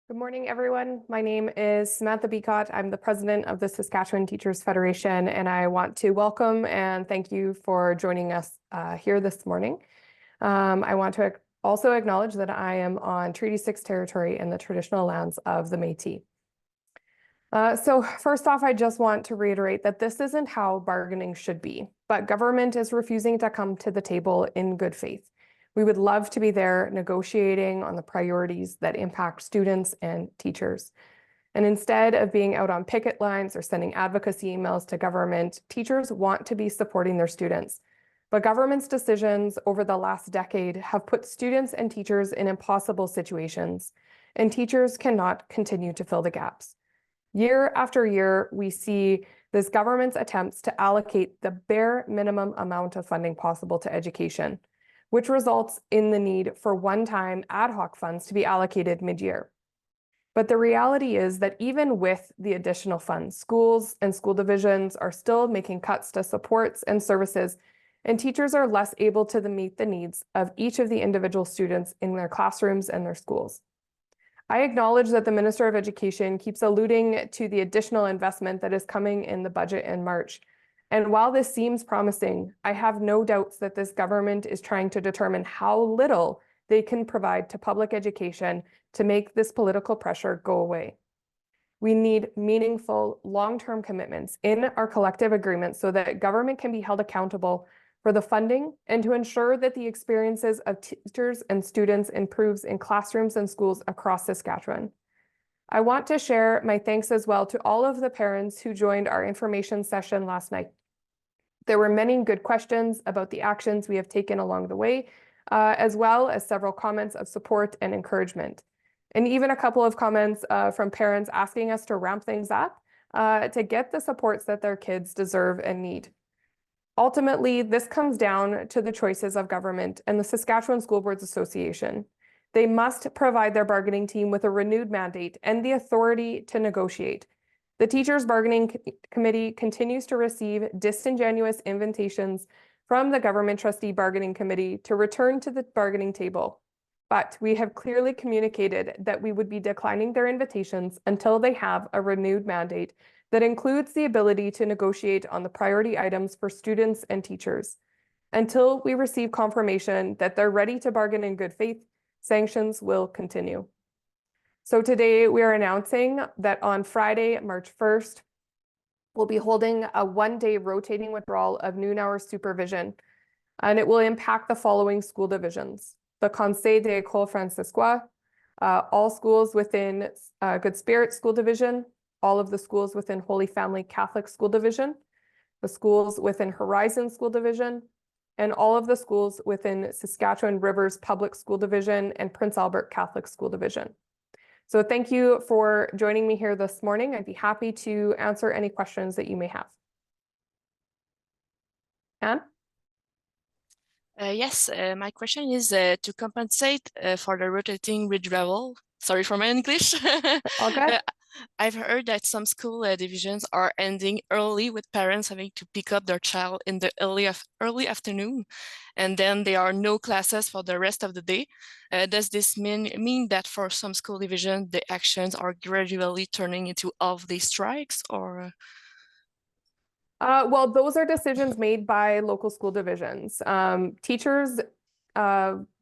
Good morning, everyone. My name is Samantha Becotte. I'm the president of the Saskatchewan Teachers Federation, and I want to welcome and thank you for joining us here this morning. I want to also acknowledge that I am on Treaty 6 territory in the traditional lands of the Métis. So first off, I just want to reiterate that this isn't how bargaining should be, but government is refusing to come to the table in good faith. We would love to be there negotiating on the priorities that impact students and teachers. And instead of being out on picket lines or sending advocacy emails to government, teachers want to be supporting their students. But government's decisions over the last decade have put students and teachers in impossible situations, and teachers cannot continue to fill the gaps. Year after year, we see this government's attempts to allocate the bare minimum amount of funding possible to education, which results in the need for one-time ad hoc funds to be allocated mid-year. But the reality is that even with the additional funds, schools and school divisions are still making cuts to supports and services, and teachers are less able to meet the needs of each of the individual students in their classrooms and their schools. I acknowledge that the Minister of Education keeps alluding to the additional investment that is coming in the budget in March. And while this seems promising, I have no doubts that this government is trying to determine how little they can provide to public education to make this political pressure go away. We need meaningful, long-term commitments in our collective agreements so that government can be held accountable for the funding and to ensure that the experiences of teachers and students improves in classrooms and schools across Saskatchewan. I want to share my thanks as well to all of the parents who joined our information session last night. There were many good questions about the actions we have taken along the way, as well as several comments of support and encouragement, and even a couple of comments from parents asking us to ramp things up to get the supports that their kids deserve and need. Ultimately, this comes down to the choices of government and the Saskatchewan School Boards Association. They must provide their bargaining team with a renewed mandate and the authority to negotiate. The Teachers Bargaining Committee continues to receive disingenuous invitations from the Government Trustee Bargaining Committee to return to the bargaining table. But we have clearly communicated that we would be declining their invitations until they have a renewed mandate that includes the ability to negotiate on the priority items for students and teachers. Until we receive confirmation that they're ready to bargain in good faith, sanctions will continue. So today we are announcing that on Friday, March 1st, we'll be holding a one-day rotating withdrawal of noon hour supervision, and it will impact the following school divisions: the Conseil des Écoles Franciscois, all schools within Good Spirit School Division, all of the schools within Holy Family Catholic School Division, the schools within Horizon School Division, and all of the schools within Saskatchewan Rivers Public School Division and Prince Albert Catholic School Division. So thank you for joining me here this morning. I'd be happy to answer any questions that you may have. Anne? Yes, my question is to compensate for the rotating withdrawal. Sorry for my English. All good? I've heard that some school divisions are ending early, with parents having to pick up their child in the early afternoon, and then there are no classes for the rest of the day. Does this mean that for some school divisions, the actions are gradually turning into half-day strikes, or? Well, those are decisions made by local school divisions. Teachers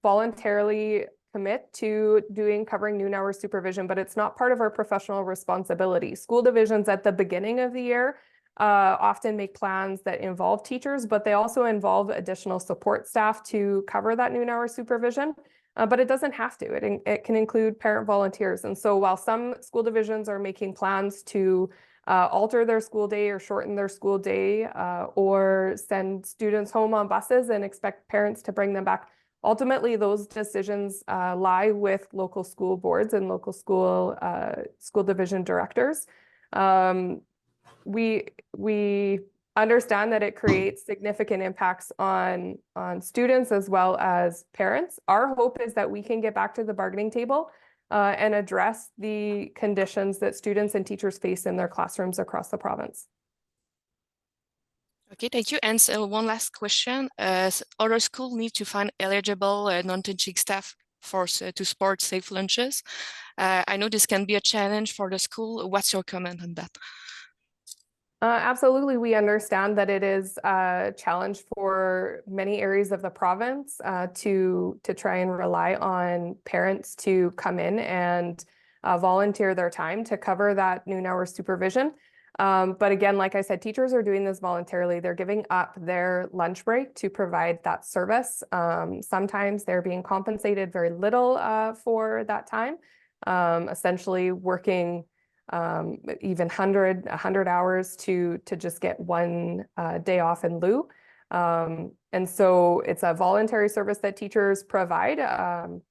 voluntarily commit to covering noon hour supervision, but it's not part of our professional responsibility. School divisions at the beginning of the year often make plans that involve teachers, but they also involve additional support staff to cover that noon hour supervision. But it doesn't have to. It can include parent volunteers. And so while some school divisions are making plans to alter their school day or shorten their school day or send students home on buses and expect parents to bring them back, ultimately those decisions lie with local school boards and local school division directors. We understand that it creates significant impacts on students as well as parents. Our hope is that we can get back to the bargaining table and address the conditions that students and teachers face in their classrooms across the province. Okay, thank you. And so one last question. Other schools need to find eligible non-teaching staff to support safe lunches. I know this can be a challenge for the school. What's your comment on that? Absolutely, we understand that it is a challenge for many areas of the province to try and rely on parents to come in and volunteer their time to cover that noon hour supervision. But again, like I said, teachers are doing this voluntarily. They're giving up their lunch break to provide that service. Sometimes they're being compensated very little for that time, essentially working even 100 hours to just get one day off in lieu. And so it's a voluntary service that teachers provide,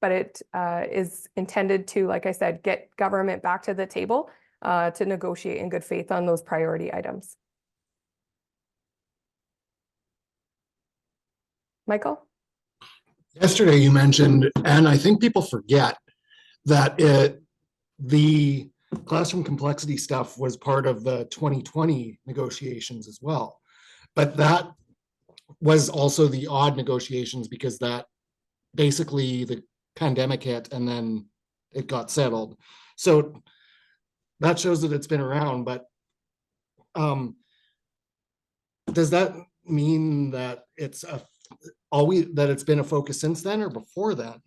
but it is intended to, like I said, get government back to the table to negotiate in good faith on those priority items. Michael? Yesterday you mentioned, and I think people forget that the classroom complexity stuff was part of the 2020 negotiations as well. But that was also the odd negotiations because that basically the pandemic hit and then it got settled. So that shows that it's been around, but does that mean that it's been a focus since then or before then?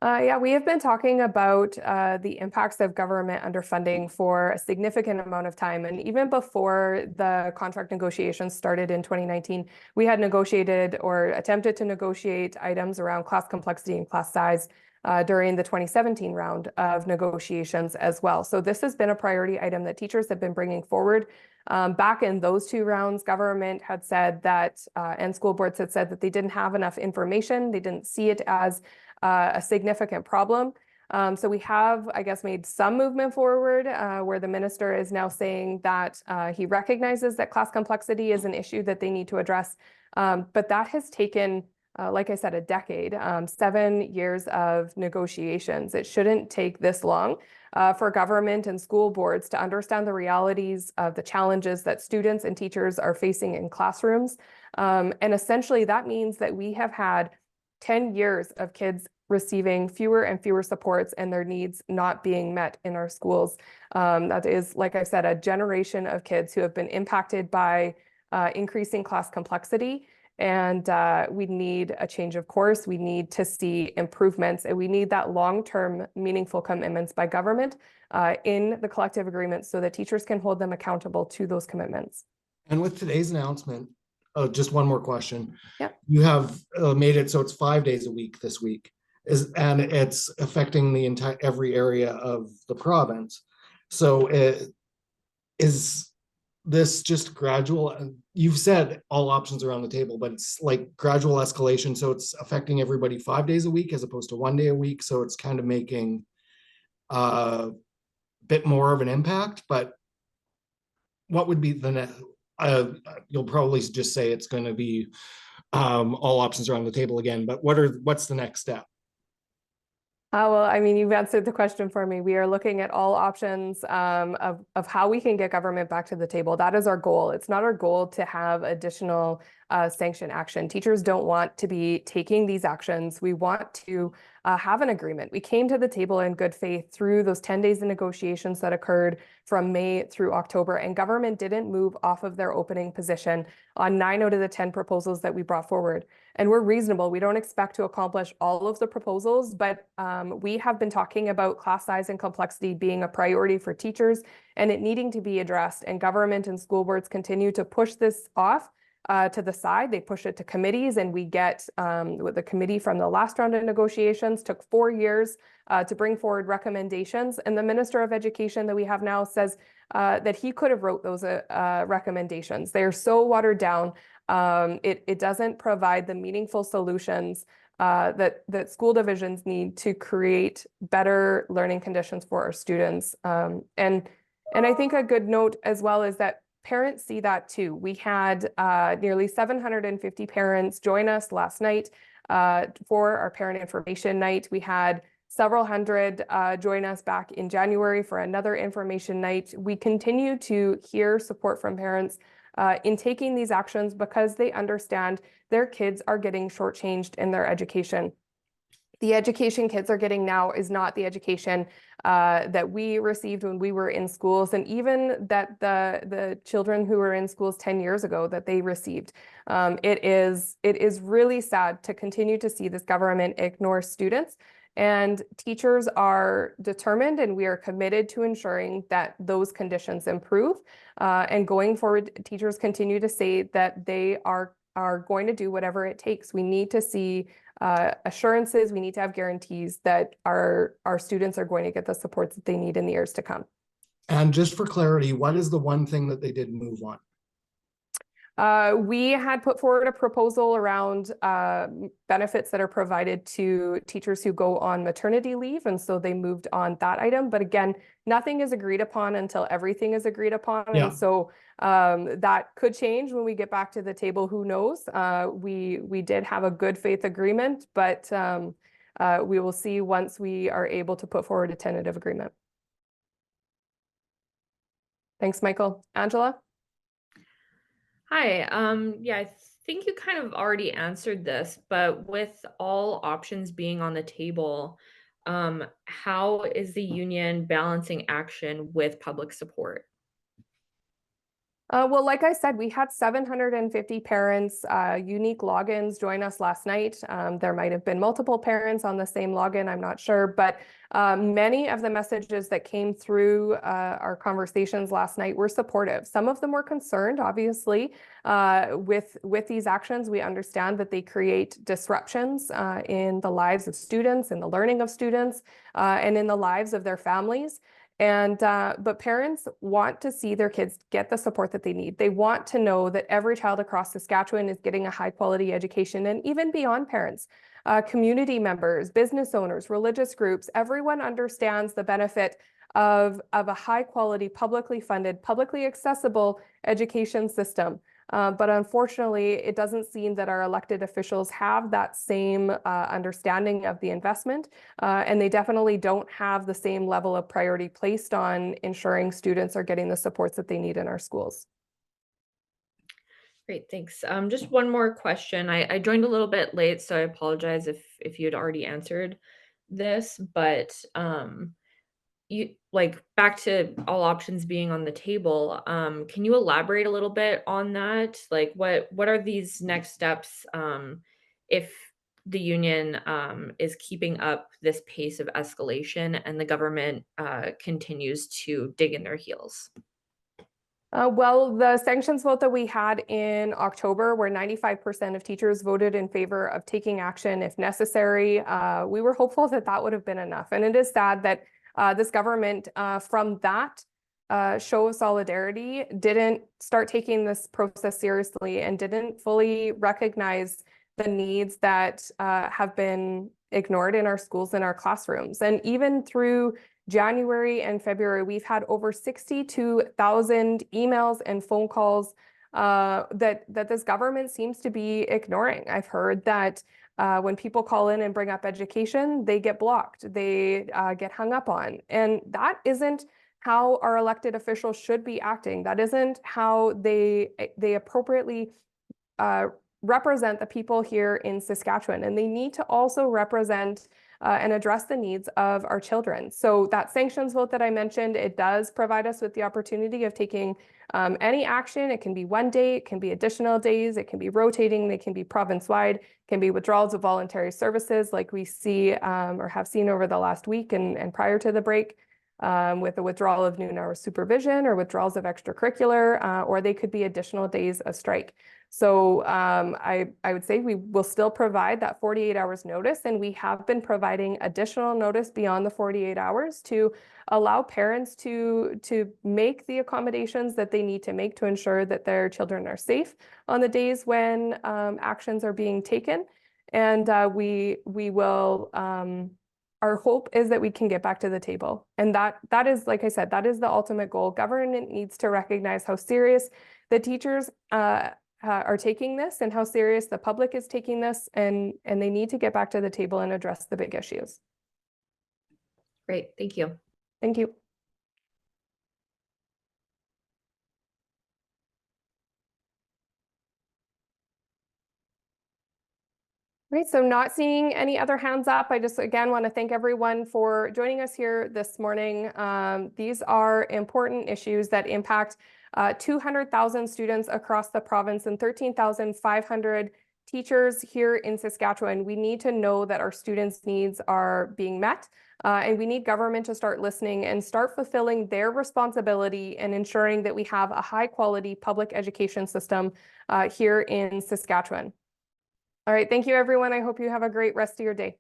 Yeah, we have been talking about the impacts of government underfunding for a significant amount of time. And even before the contract negotiations started in 2019, we had negotiated or attempted to negotiate items around class complexity and class size during the 2017 round of negotiations as well. So this has been a priority item that teachers have been bringing forward. Back in those two rounds, government had said that, and school boards had said that they didn't have enough information. They didn't see it as a significant problem. So we have, I guess, made some movement forward where the minister is now saying that he recognizes that class complexity is an issue that they need to address. But that has taken, like I said, a decade, 7 years of negotiations. It shouldn't take this long for government and school boards to understand the realities of the challenges that students and teachers are facing in classrooms. And essentially that means that we have had 10 years of kids receiving fewer and fewer supports and their needs not being met in our schools. That is, like I said, a generation of kids who have been impacted by increasing class complexity. And we need a change of course. We need to see improvements, and we need that long-term meaningful commitments by government in the collective agreement so that teachers can hold them accountable to those commitments. And with today's announcement, just one more question. Yeah. You have made it so it's 5 days a week this week, and it's affecting the entire every area of the province. So is this just gradual? You've said all options are on the table, but it's like gradual escalation. So it's affecting everybody 5 days a week as opposed to 1 day a week. So it's kind of making a bit more of an impact. But what would be the next? You'll probably just say it's going to be all options are on the table again, but what's the next step? Well, I mean, you've answered the question for me. We are looking at all options of how we can get government back to the table. That is our goal. It's not our goal to have additional sanction action. Teachers don't want to be taking these actions. We want to have an agreement. We came to the table in good faith through those 10 days of negotiations that occurred from May through October, and government didn't move off of their opening position on 9 out of the 10 proposals that we brought forward. And we're reasonable. We don't expect to accomplish all of the proposals, but we have been talking about class size and complexity being a priority for teachers and it needing to be addressed. And government and school boards continue to push this off to the side. They push it to committees, and we get with the committee from the last round of negotiations took 4 years to bring forward recommendations. And the Minister of Education that we have now says that he could have wrote those recommendations. They are so watered down. It doesn't provide the meaningful solutions that school divisions need to create better learning conditions for our students. And I think a good note as well is that parents see that too. We had nearly 750 parents join us last night for our parent information night. We had several hundred join us back in January for another information night. We continue to hear support from parents in taking these actions because they understand their kids are getting shortchanged in their education. The education kids are getting now is not the education that we received when we were in schools, and even that the children who were in schools 10 years ago that they received. It is really sad to continue to see this government ignore students, and teachers are determined, and we are committed to ensuring that those conditions improve. And going forward, teachers continue to say that they are going to do whatever it takes. We need to see assurances, we need to have guarantees that our students are going to get the supports that they need in the years to come. And just for clarity, what is the one thing that they did move on? We had put forward a proposal around benefits that are provided to teachers who go on maternity leave, and so they moved on that item. But again, nothing is agreed upon until everything is agreed upon, and so that could change when we get back to the table. Who knows? We did have a good faith agreement, but we will see once we are able to put forward a tentative agreement. Thanks, Michael. Angela? Hi, yeah, I think you kind of already answered this, but with all options being on the table, how is the union balancing action with public support? Well, like I said, we had 750 parents, unique logins join us last night. There might have been multiple parents on the same login, I'm not sure, but many of the messages that came through our conversations last night were supportive. Some of them were concerned, obviously, with these actions. We understand that they create disruptions in the lives of students, in the learning of students, and in the lives of their families. And but parents want to see their kids get the support that they need. They want to know that every child across Saskatchewan is getting a high quality education, and even beyond parents, community members, business owners, religious groups, everyone understands the benefit of a high quality, publicly funded, publicly accessible education system. But unfortunately, it doesn't seem that our elected officials have that same understanding of the investment, and they definitely don't have the same level of priority placed on ensuring students are getting the supports that they need in our schools. Great, thanks. Just one more question. I joined a little bit late, so I apologize if you had already answered this, but you like back to all options being on the table. Can you elaborate a little bit on that? Like what are these next steps if the union is keeping up this pace of escalation and the government continues to dig in their heels? Well, the sanctions vote that we had in October, where 95% of teachers voted in favor of taking action if necessary, we were hopeful that that would have been enough. And it is sad that this government, from that show of solidarity, didn't start taking this process seriously and didn't fully recognize the needs that have been ignored in our schools and our classrooms. And even through January and February, we've had over 62,000 emails and phone calls that this government seems to be ignoring. I've heard that when people call in and bring up education, they get blocked, they get hung up on. And that isn't how our elected officials should be acting. That isn't how they appropriately represent the people here in Saskatchewan. And they need to also represent and address the needs of our children. So that sanctions vote that I mentioned, it does provide us with the opportunity of taking any action. It can be one day, it can be additional days, it can be rotating, they can be province-wide, can be withdrawals of voluntary services like we see or have seen over the last week and prior to the break, with the withdrawal of noon hour supervision or withdrawals of extracurricular, or they could be additional days of strike. So I would say we will still provide that 48 hours notice, and we have been providing additional notice beyond the 48 hours to allow parents to make the accommodations that they need to make to ensure that their children are safe on the days when actions are being taken. And we will, our hope is that we can get back to the table. And that is, like I said, that is the ultimate goal. Government needs to recognize how serious the teachers are taking this and how serious the public is taking this, and they need to get back to the table and address the big issues. Great, thank you. Thank you. Great, so not seeing any other hands up. I just again want to thank everyone for joining us here this morning. These are important issues that impact 200,000 students across the province and 13,500 teachers here in Saskatchewan. We need to know that our students' needs are being met, and we need government to start listening and start fulfilling their responsibility and ensuring that we have a high-quality public education system here in Saskatchewan. All right, thank you, everyone. I hope you have a great rest of your day.